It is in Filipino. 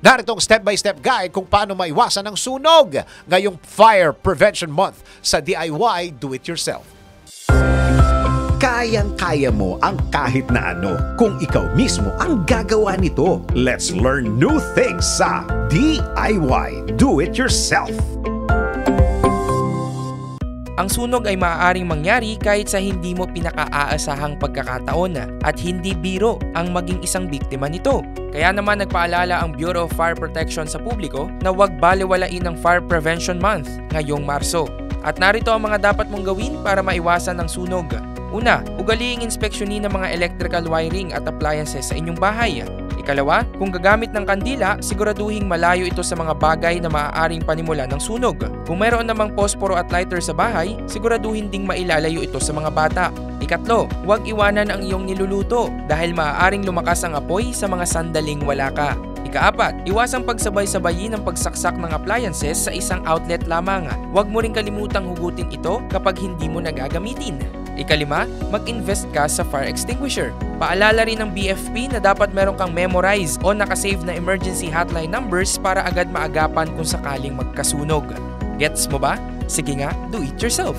Narito ang step-by-step guide kung paano maiwasan ang sunog ngayong Fire Prevention Month sa DIY Do-It-Yourself. Kayang-kaya mo ang kahit na ano kung ikaw mismo ang gagawa nito. Let's learn new things sa DIY Do-It-Yourself. Ang sunog ay maaaring mangyari kahit sa hindi mo pinaka-aasahang pagkakataon at hindi biro ang maging isang biktima nito. Kaya naman nagpaalala ang Bureau of Fire Protection sa publiko na huwag balewalain ang Fire Prevention Month ngayong Marso. At narito ang mga dapat mong gawin para maiwasan ang sunog. Una, ugaliing inspeksyonin ng mga electrical wiring at appliances sa inyong bahay. Ikalawa, kung gagamit ng kandila, siguraduhing malayo ito sa mga bagay na maaaring panimulan ng sunog. Kung mayroon namang posporo at lighter sa bahay, siguraduhin ding mailalayo ito sa mga bata. Ikatlo, huwag iwanan ang iyong niluluto dahil maaaring lumakas ang apoy sa mga sandaling wala ka. Ikaapat, iwasang pagsabay-sabayin ang pagsaksak ng appliances sa isang outlet lamang. Huwag mo ring kalimutang hugutin ito kapag hindi mo nagagamitin. Ikalima, mag-invest ka sa fire extinguisher. Paalala rin ng BFP na dapat meron kang memorize o nakasave na emergency hotline numbers para agad maagapan kung sakaling magkasunog. Gets mo ba? Sige nga, do it yourself!